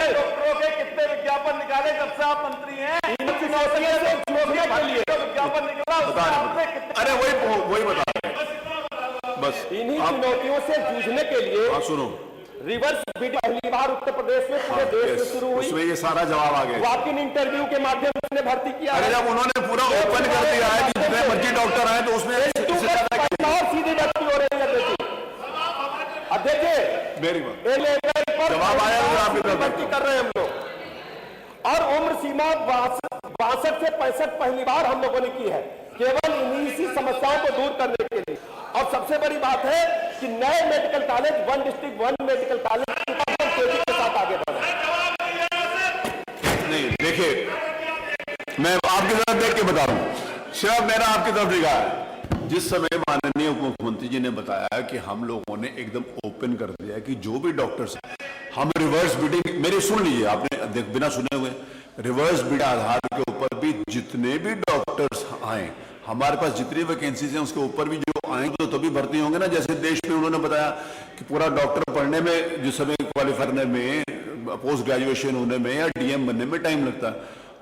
डॉक्टरों के कितने विज्ञापन निकाले जब से आप मंत्री हैं? विज्ञापन निकला, अरे वही बता बस। इन्हीं चुनौतियों से जूझने के लिए सुनो, रिवर्स बिडिंग पहली बार उत्तर प्रदेश में पूरे देश में शुरू हुई। उसमें ये सारा जवाब आ गया। वॉक इन इंटरव्यू के माध्यम से भर्ती किया। अरे जब उन्होंने पूरा ओपन कर दिया है कि जितने मर्जी डॉक्टर आए तो उसमें और सीधी भर्ती हो रही है। अध्यक्ष मेरी बात जवाब आया, भर्ती कर रहे हैं हम लोग। और उम्र सीमा 62 से 65 पहली बार हम लोगों ने की है, केवल इन्हीं समस्याओं को दूर करने के लिए। और सबसे बड़ी बात है कि नए medical college 1 district 1 medical college तेजी के साथ आगे बढ़ रहे हैं। नहीं देखिए, मैं आपकी तरफ देख के बता रहा हूं, सिर्फ मेरा आपकी तरफ दिखा है। जिस समय माननीय उप मुख्यमंत्री जी ने बताया कि हम लोगों ने एकदम ओपन कर दिया कि जो भी डॉक्टर्स, हम रिवर्स बिडिंग, मेरे सुन लीजिए आपने बिना सुने हुए, रिवर्स बिड आधार के ऊपर भी जितने भी डॉक्टर्स आए, हमारे पास जितनी वैकेंसीज हैं उसके ऊपर भी जो आएंगे तो तभी भर्ती होंगे ना। जैसे देश में उन्होंने बताया कि पूरा डॉक्टर पढ़ने में, जिस समय क्वालिफाई करने में, पोस्ट ग्रेजुएशन होने में या डीएम बनने में टाइम लगता है,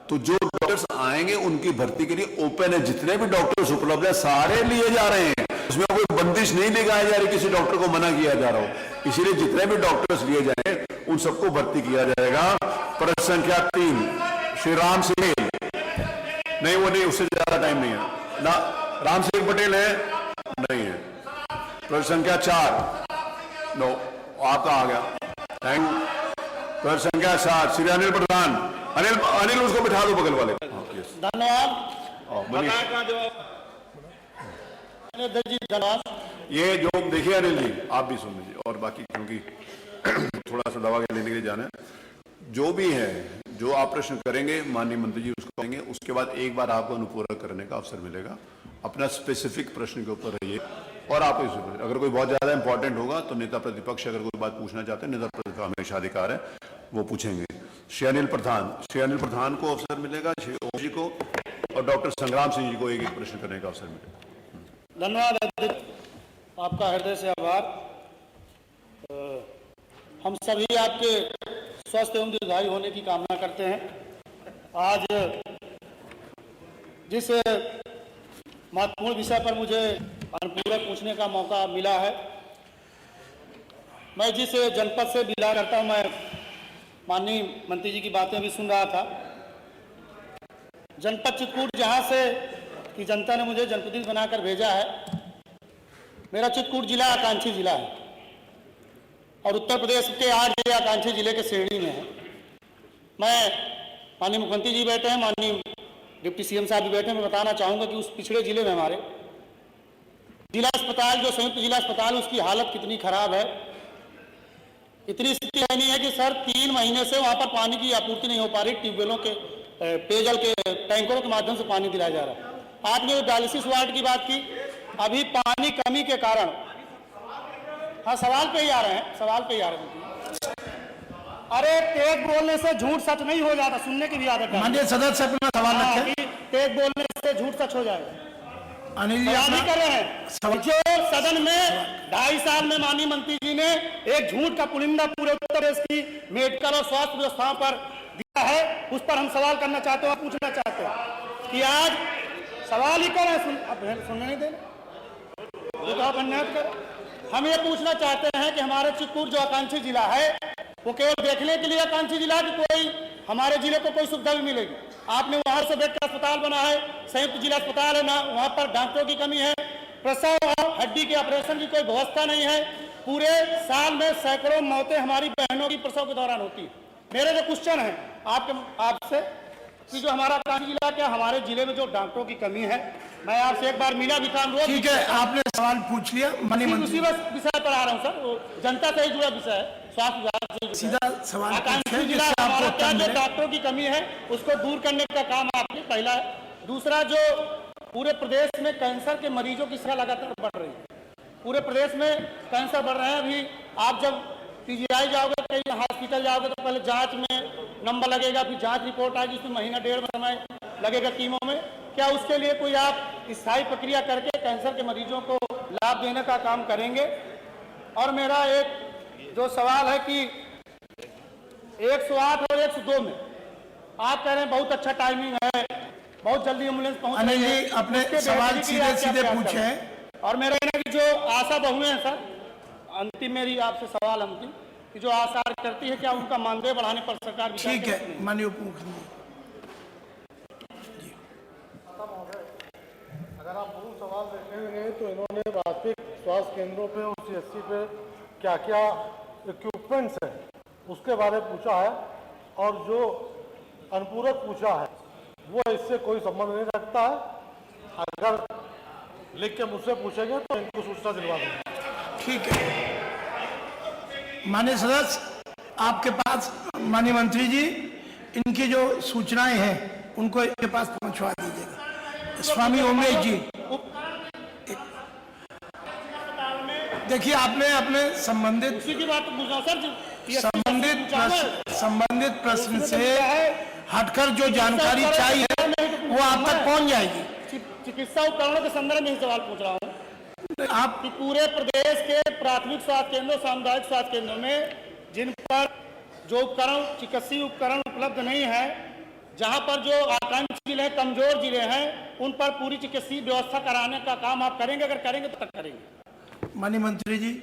तो जो डॉक्टर्स आएंगे उनकी भर्ती के लिए ओपन है। जितने भी डॉक्टर्स उपलब्ध है सारे लिए जा रहे हैं, उसमें कोई बंदिश नहीं लगाई जा रही, किसी डॉक्टर को मना किया जा रहा हो। इसीलिए जितने भी डॉक्टर्स लिए जाए उन सबको भर्ती किया जाएगा। प्रश्न संख्या 3 श्री राम सिंह, नहीं वो नहीं, उससे ज्यादा टाइम नहीं है ना। राम सिंह पटेल है, नहीं है। प्रश्न संख्या 4 नो, आपका आ गया, थैंक यू। प्रश्न संख्या 7 श्री अनिल प्रधान, अनिल उसको बिठा दो बगल वाले। धन्यवाद। ये जो देखिए अनिल जी, आप भी सुन लीजिए, और बाकी क्योंकि थोड़ा सा दवा लेने के लिए जाना है, जो भी है, जो आप प्रश्न करेंगे माननीय मंत्री जी उसको करेंगे, उसके बाद एक बार आपको अनुपूरक करने का अवसर मिलेगा। अपना स्पेसिफिक प्रश्न के ऊपर रहिए, और आप अगर कोई बहुत ज्यादा इंपॉर्टेंट होगा तो नेता प्रतिपक्ष अगर कोई बात पूछना चाहते हैं, नेता प्रतिपक्ष हमेशा अधिकार है, वो पूछेंगे। श्री अनिल प्रधान को अवसर मिलेगा, श्री ओम जी को, और डॉक्टर संग्राम सिंह जी को एक प्रश्न करने का अवसर मिलेगा। धन्यवाद अध्यक्ष, आपका हृदय से आभार। हम सभी आपके स्वस्थ एवं दीर्घायु होने की कामना करते हैं। आज जिस महत्वपूर्ण विषय पर मुझे अनुपूरक पूछने का मौका मिला है, मैं जिस जनपद से बिलोंग करता हूं, मैं माननीय मंत्री जी की बातें भी सुन रहा था। जनपद चित्रकूट, जहां से कि जनता ने मुझे जनप्रतिनिधि बनाकर भेजा है, मेरा चित्रकूट जिला आकांक्षी जिला है और उत्तर प्रदेश के 8 जिले आकांक्षी जिले के श्रेणी में है। मैं, माननीय मुख्यमंत्री जी बैठे हैं, माननीय डिप्टी सीएम साहब भी बैठे हैं, मैं बताना चाहूँगा कि उस पिछड़े जिले में हमारे जिला अस्पताल, जो संयुक्त जिला अस्पताल, उसकी हालत कितनी खराब है। इतनी स्थिति नहीं है कि सर 3 महीने से वहाँ पर पानी की आपूर्ति नहीं हो पा रही, ट्यूबवेलों के, पेयजल के टैंकरों के माध्यम से पानी दिलाया जा रहा है। आपने डायलिसिस वार्ड की बात की, अभी पानी कमी के कारण, हाँ सवाल पे ही आ रहे हैं। अरे तेज बोलने से झूठ सच नहीं हो जाता, सुनने की भी आदत है। माननीय सदस्य अपना सवाल रखें। तेज बोलने से झूठ सच हो जाएगा। अनिल जी कर रहे हैं जो सदन में 2.5 साल में माननीय मंत्री जी ने एक झूठ का पुलिंदा पूरे उत्तर प्रदेश की मेडिकल और स्वास्थ्य व्यवस्थाओं पर दिया है, उस पर हम सवाल करना चाहते हैं, पूछना चाहते हैं कि आज सवाल ही कौन है, सुनने नहीं देना, हम ये पूछना चाहते हैं कि हमारे चित्रकूट जो आकांक्षी जिला है, वो केवल देखने के लिए आकांक्षी जिला कि कोई हमारे जिले को कोई सुविधा भी मिलेगी। आपने वहां से बेड का अस्पताल बना है, संयुक्त जिला अस्पताल है ना, वहां पर डॉक्टरों की कमी है, प्रसव और हड्डी के ऑपरेशन की कोई व्यवस्था नहीं है। पूरे साल में सैकड़ों मौतें हमारी बहनों की प्रसव के दौरान होती है। मेरे जो क्वेश्चन है आपसे कि जो हमारा कांची जिला, क्या हमारे जिले में जो डॉक्टरों की कमी है, मैं आपसे एक बार मिला भी था अनुरोध। ठीक है, आपने सवाल पूछ लिया। उसी विषय पर आ रहा हूँ सर, वो जनता से ही जुड़ा विषय है, स्वास्थ्य विभाग से सीधा सवाल आकांक्षी जिला हमारा, क्या जो डॉक्टरों की कमी है उसको दूर करने का काम आपने पहला है। दूसरा, जो पूरे प्रदेश में कैंसर के मरीजों की संख्या लगातार बढ़ रही है, पूरे प्रदेश में कैंसर बढ़ रहे हैं। अभी आप जब पीजीआई जाओगे, कहीं हॉस्पिटल जाओगे तो पहले जांच में नंबर लगेगा, फिर जांच रिपोर्ट आएगी, उसमें महीना डेढ़ समय लगेगा कीमो में। क्या उसके लिए कोई आप स्थायी प्रक्रिया करके कैंसर के मरीजों को लाभ देने का काम करेंगे? और मेरा एक जो सवाल है कि 108 और 102 में आप कह रहे हैं बहुत अच्छा टाइमिंग है, बहुत जल्दी एम्बुलेंस पहुंच रही है। अपने सवाल सीधे सीधे पूछे हैं। और मेरा कहना कि जो आशा बहुएं हैं सर, अंतिम मेरी आपसे सवाल अंतिम कि जो आशा करती है, क्या उनका मानदेय बढ़ाने पर सरकार विचार ठीक है, माननीय उप मुख्यमंत्री। अगर आप मूल सवाल देखेंगे तो इन्होंने वास्तविक स्वास्थ्य केंद्रों पे और सीएससी पे क्या क्या इक्विपमेंट्स हैं उसके बारे में पूछा है, और जो अनुपूरक पूछा है वो इससे कोई संबंध नहीं रखता है। अगर लिख के मुझसे पूछेंगे तो इनको सूचना दिलवा दूंगा। ठीक है माननीय सदस्य, आपके पास माननीय मंत्री जी इनकी जो सूचनाएं हैं उनको इनके पास पहुंचवा दीजिएगा। स्वामी ओमेश जी, देखिए आपने अपने संबंधित संबंधित प्रश्न से हटकर जो जानकारी चाहिए वो आप तक पहुंच जाएगी। चिकित्सा उपकरणों के संदर्भ में सवाल पूछ रहा हूँ आप कि पूरे प्रदेश के प्राथमिक स्वास्थ्य केंद्रों, सामुदायिक स्वास्थ्य केंद्रों में जिन पर जो उपकरण, चिकित्सीय उपकरण उपलब्ध नहीं है, जहां पर जो आकांक्षी जिले, कमजोर जिले हैं, उन पर पूरी चिकित्सीय व्यवस्था कराने का काम आप करेंगे? अगर करेंगे तो तक करेंगे? माननीय मंत्री जी,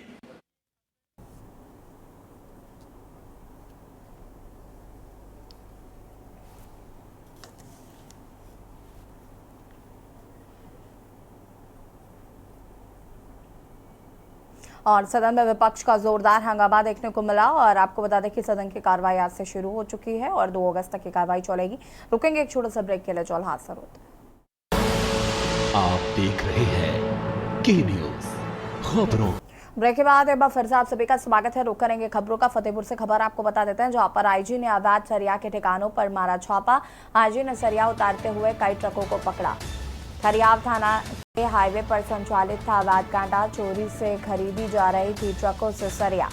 और सदन में विपक्ष का जोरदार हंगामा देखने को मिला। और आपको बता दें कि सदन की कार्रवाई आज से शुरू हो चुकी है और 2 अगस्त तक की कार्रवाई चलेगी। रुकेंगे एक छोटा सा ब्रेक के लिए, चौल हाथ सर होते। आप देख रहे हैं के न्यूज खबरों। ब्रेक के बाद एक बार फिर से आप सभी का स्वागत है। रुक करेंगे खबरों का। फतेहपुर से खबर आपको बता देते हैं, जहां पर आईजी ने अवैध सरिया के ठिकानों पर मारा छापा। आईजी ने सरिया उतारते हुए कई ट्रकों को पकड़ा। खरियाव थाना के हाईवे पर संचालित था अवैध कांटा। चोरी से खरीदी जा रही थी ट्रकों से सरिया।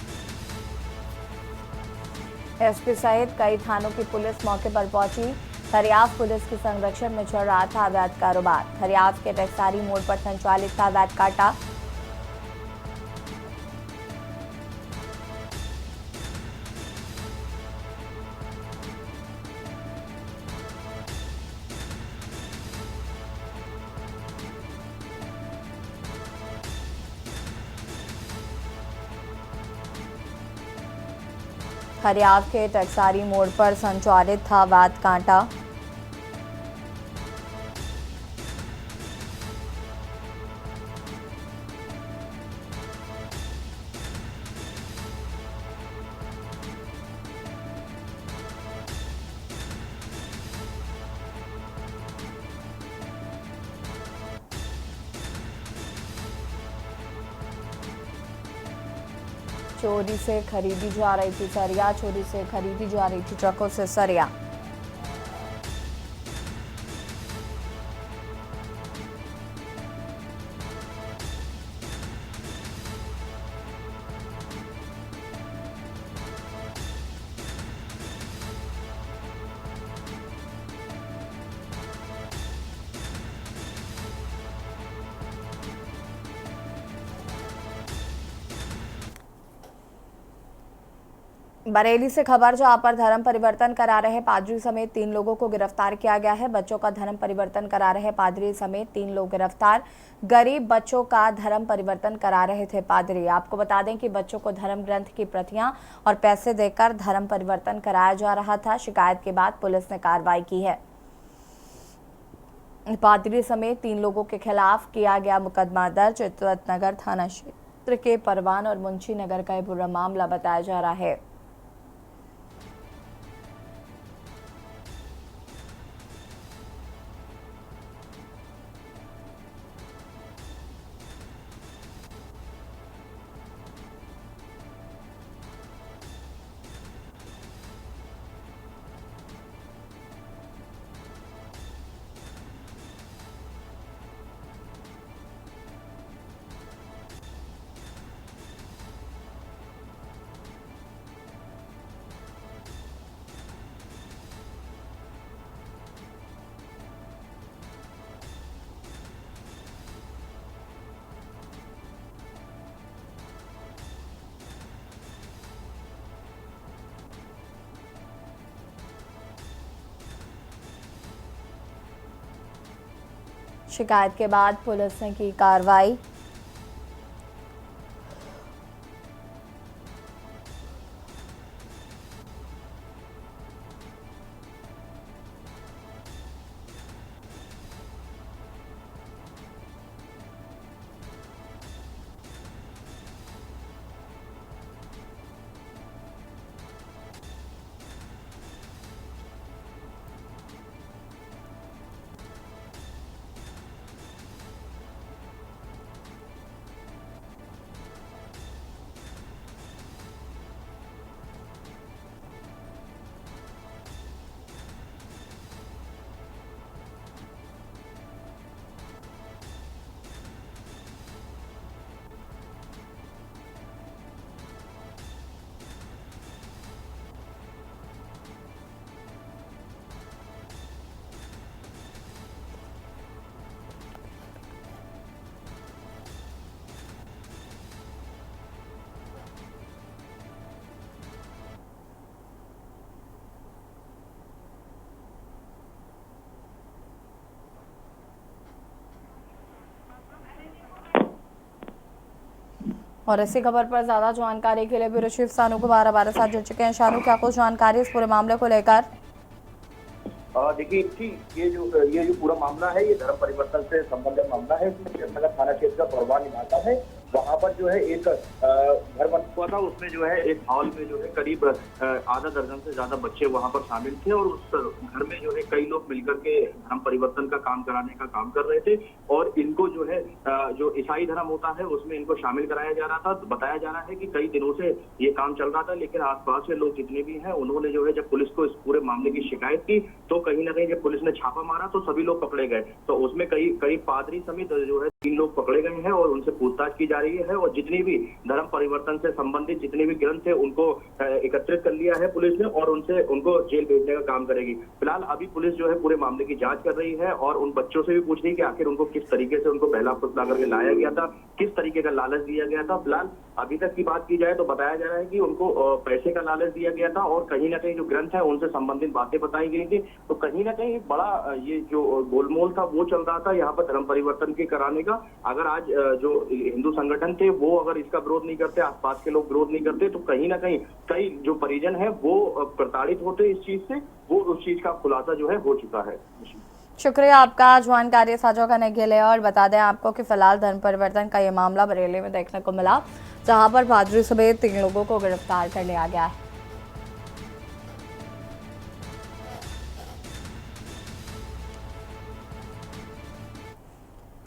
एसपी सहित कई थानों की पुलिस मौके पर पहुंची। खरियाव पुलिस के संरक्षण में चल रहा था अवैध कारोबार। खरियाव के टेक्सारी मोड़ पर संचालित था अवैध कांटा। खरियाव के टेक्सारी मोड़ पर संचालित था अवैध कांटा। चोरी से खरीदी जा रही थी सरिया। चोरी से खरीदी जा रही थी ट्रकों से सरिया। बरेली से खबर, जहां पर धर्म परिवर्तन करा रहे पादरी समेत 3 लोगों को गिरफ्तार किया गया है। बच्चों का धर्म परिवर्तन करा रहे पादरी समेत 3 लोग गिरफ्तार। गरीब बच्चों का धर्म परिवर्तन करा रहे थे पादरी। आपको बता दें कि बच्चों को धर्म ग्रंथ की प्रतियां और पैसे देकर धर्म परिवर्तन कराया जा रहा था। शिकायत के बाद पुलिस ने कार्रवाई की है। पादरी समेत 3 लोगों के खिलाफ किया गया मुकदमा दर्ज। नगर थाना क्षेत्र के परवान और मुंशी नगर का ये पूरा मामला बताया जा रहा है। शिकायत के बाद पुलिस ने की कार्रवाई। और इसी खबर पर ज्यादा जानकारी के लिए ब्यूरो चीफ शानू कुमार हमारे साथ जुड़ चुके हैं। शानू, क्या कुछ जानकारी इस पूरे मामले को लेकर? देखिए, ये जो पूरा मामला है, ये धर्म परिवर्तन से संबंधित मामला है। नगर थाना क्षेत्र का परवाह निभाता है। वहाँ पर जो है एक घर बन हुआ था, उसमें जो है एक हॉल में जो है करीब आधा दर्जन से ज्यादा बच्चे वहाँ पर शामिल थे और उस घर में जो है कई लोग मिलकर के धर्म परिवर्तन का काम कराने का काम कर रहे थे और इनको जो है जो ईसाई धर्म होता है उसमें इनको शामिल कराया जा रहा था। तो बताया जा रहा है कि कई दिनों से ये काम चल रहा था, लेकिन आसपास के लोग जितने भी हैं उन्होंने जो है जब पुलिस को इस पूरे मामले की शिकायत की तो कहीं ना कहीं जब पुलिस ने छापा मारा तो सभी लोग पकड़े गए। तो उसमें कई पादरी समेत जो है 3 लोग पकड़े गए हैं और उनसे पूछताछ की जा रही है और जितनी भी धर्म परिवर्तन से संबंधित जितने भी ग्रंथ थे उनको एकत्रित कर लिया है पुलिस ने और उनको जेल भेजने का काम करेगी। फिलहाल अभी पुलिस जो है पूरे मामले की जांच कर रही है और उन बच्चों से भी पूछ रही है कि आखिर उनको किस तरीके से उनको पहला फुसला करके लाया गया था, किस तरीके का लालच दिया गया था। फिलहाल अभी तक की बात की जाए तो बताया जा रहा है कि उनको पैसे का लालच दिया गया था और कहीं ना कहीं जो ग्रंथ है उनसे संबंधित बातें बताई गई थी। तो कहीं ना कहीं बड़ा ये जो गोलमोल था वो चल रहा था यहाँ पर धर्म परिवर्तन के कराने का। अगर आज जो हिंदू संगठन थे वो अगर इसका विरोध नहीं करते, आसपास के लोग विरोध नहीं करते, तो कहीं ना कहीं कई जो परिजन है वो प्रताड़ित होते इस चीज से। वो उस चीज का खुलासा जो है हो चुका है। शुक्रिया आपका जानकारी साझा करने के लिए। और बता दें आपको कि फिलहाल धर्म परिवर्तन का ये मामला बरेली में देखने को मिला, जहां पर पादरी समेत 3 लोगों को गिरफ्तार कर लिया गया है।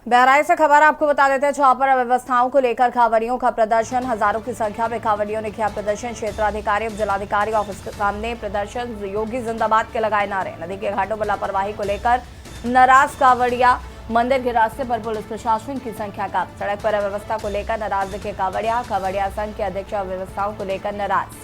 बहराइच से खबर आपको बता देते हैं, जहां पर अव्यवस्थाओं को लेकर कांवड़ियों का प्रदर्शन। हजारों की संख्या में कांवड़ियों ने किया प्रदर्शन। क्षेत्राधिकारी और जिलाधिकारी ऑफिस के सामने प्रदर्शन। योगी जिंदाबाद के लगाए नारे। नदी के घाटों पर लापरवाही को लेकर नाराज कांवड़िया। मंदिर के रास्ते पर पुलिस प्रशासन की संख्या कम। सड़क पर अव्यवस्था को लेकर नाराज दिखे कांवड़िया संघ के अध्यक्ष अव्यवस्थाओं को लेकर नाराज।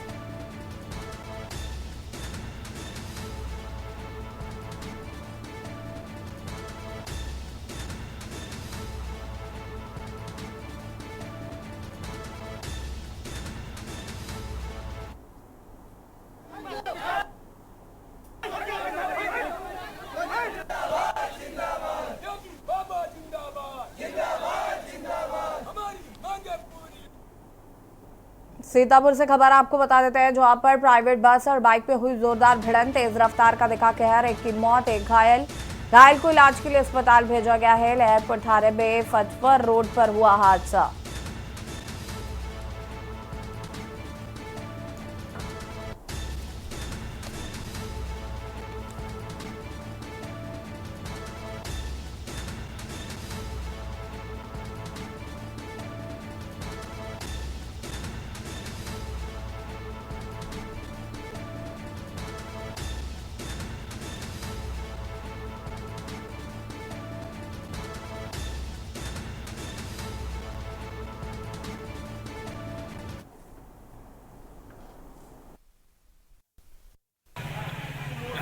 सीतापुर से खबर आपको बता देते हैं, जहां पर प्राइवेट बस और बाइक पे हुई जोरदार भिड़ंत। तेज रफ्तार का दिखा कहर, एक की मौत, एक घायल को इलाज के लिए अस्पताल भेजा गया है। लहरपुर थाने में फतवर रोड पर हुआ हादसा।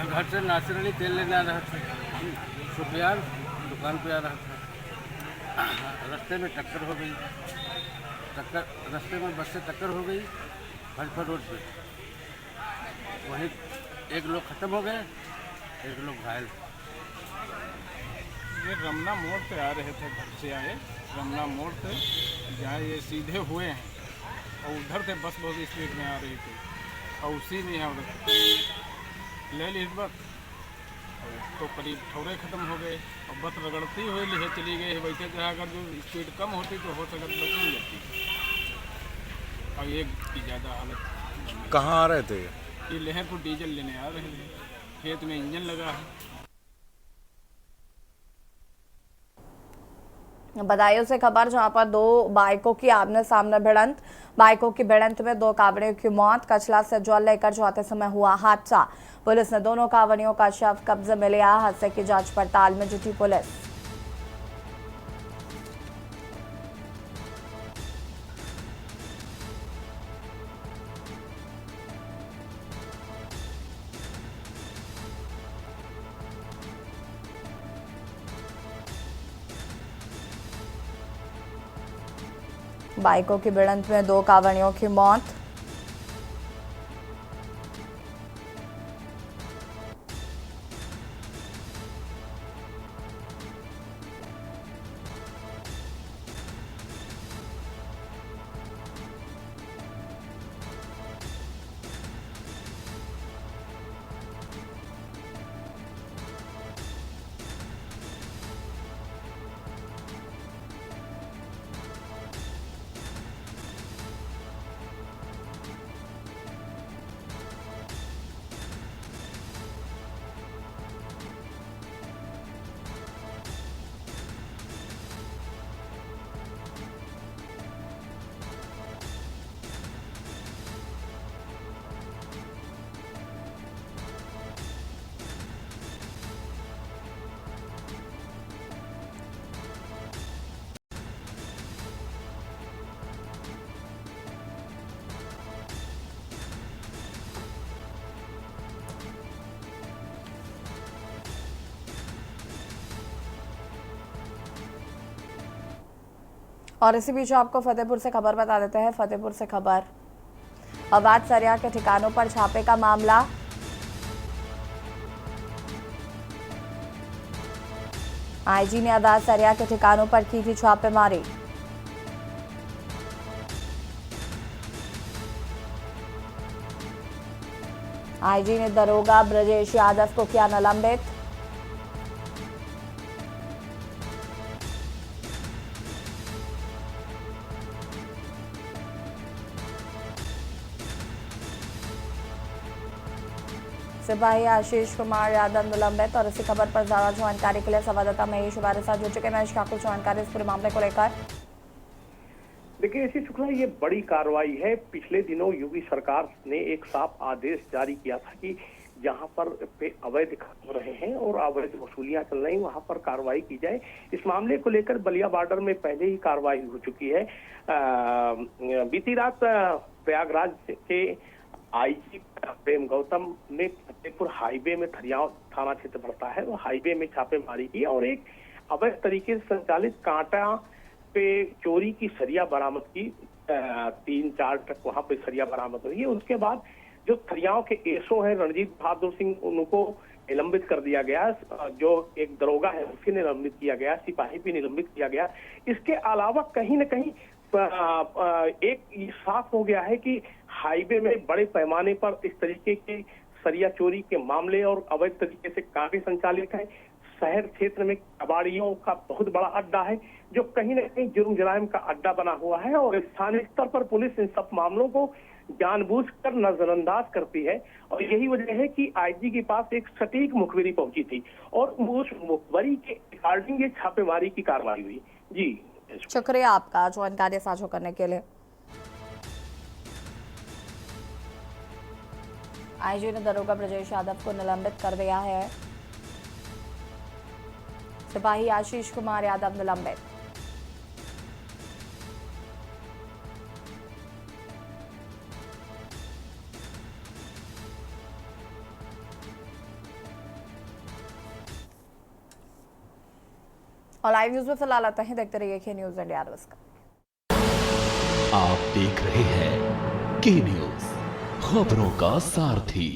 घर से नेचुरली तेल लेने आ रहा था, सुपियार दुकान पे आ रहा था। रास्ते में टक्कर हो गई। रास्ते में बस से टक्कर हो गई भजपुर रोड पे। वहीं एक लोग खत्म हो गए, एक लोग घायल। ये रमना मोड़ पे आ रहे थे, घर से आए रमना मोड़ पे, जहाँ ये सीधे हुए हैं और उधर से बस बहुत स्पीड में आ रही थी और उसी में यहाँ ले ली बस, तो करीब थोड़े ख़त्म हो गए और बस रगड़ती हुई ले चली गई। वैसे जो अगर जो स्पीड कम होती तो हो सकता बच नहीं जाती और ये ज़्यादा हालत। कहाँ आ रहे थे? ये लहर को डीजल लेने आ रहे थे, खेत में इंजन लगा है। बदायूं से खबर, जहां पर दो बाइकों की आमने सामने भिड़ंत, बाइकों की भिड़ंत में दो कांवड़ियों की मौत, कचला से जल लेकर जाते समय हुआ हादसा। पुलिस ने दोनों कांवड़ियों का शव कब्जे में लिया। हादसे की जांच पड़ताल में जुटी पुलिस। बाइकों की भिड़ंत में दो कांवड़ियों की मौत। और इसी बीच आपको फतेहपुर से खबर बता देते हैं। फतेहपुर से खबर, अवैध सरिया के ठिकानों पर छापे का मामला। आईजी ने अवैध सरिया के ठिकानों पर की थी छापेमारी। आईजी ने दरोगा ब्रजेश यादव को किया निलंबित। सिपाही आशीष कुमार यादव निलंबित। और इसी खबर पर ज्यादा जानकारी के लिए संवाददाता महेश हमारे साथ जुड़ चुके। महेश, क्या कुछ जानकारी इस पूरे मामले को लेकर? देखिए ऐसी शुक्ला, ये बड़ी कार्रवाई है। पिछले दिनों योगी सरकार ने एक साफ आदेश जारी किया था कि जहां पर अवैध हो रहे हैं और अवैध वसूलियां चल रही, वहां पर कार्रवाई की जाए। इस मामले को लेकर बलिया बॉर्डर में पहले ही कार्रवाई हो चुकी है। बीती रात प्रयागराज के आईजी प्रेम गौतम ने फतेहपुर हाईवे में थरियाव थाना क्षेत्र पड़ता है, वो हाईवे में छापेमारी की और एक अवैध तरीके से संचालित कांटा पे चोरी की सरिया बरामद की। 3-4 ट्रक वहां पे सरिया बरामद हुई है। उसके बाद जो थरियाव के एसओ है रणजीत बहादुर सिंह, उनको निलंबित कर दिया गया। जो एक दरोगा है उसे निलंबित किया गया, सिपाही भी निलंबित किया गया। इसके अलावा कहीं न कहीं एक ये साफ हो गया है कि हाईवे में बड़े पैमाने पर इस तरीके के सरिया चोरी के मामले और अवैध तरीके से काफी संचालित है। शहर क्षेत्र में कबाड़ियों का बहुत बड़ा अड्डा है, जो कहीं न कहीं जुर्म जराइम का अड्डा बना हुआ है। और स्थानीय स्तर पर पुलिस इन सब मामलों को जानबूझकर नजरअंदाज करती है और यही वजह है कि आईजी के पास एक सटीक मुखबिरी पहुंची थी और उस मुखबिरी के रिगार्डिंग ये छापेमारी की कार्रवाई हुई। जी, शुक्रिया आपका जानकारी साझा करने के लिए। आईजी ने दरोगा ब्रजेश यादव को निलंबित कर दिया है। सिपाही आशीष कुमार यादव निलंबित। और लाइव न्यूज में फिलहाल आता है, देखते रहिए न्यूज इंडिया का। आप देख रहे हैं के न्यूज, खबरों का सारथी।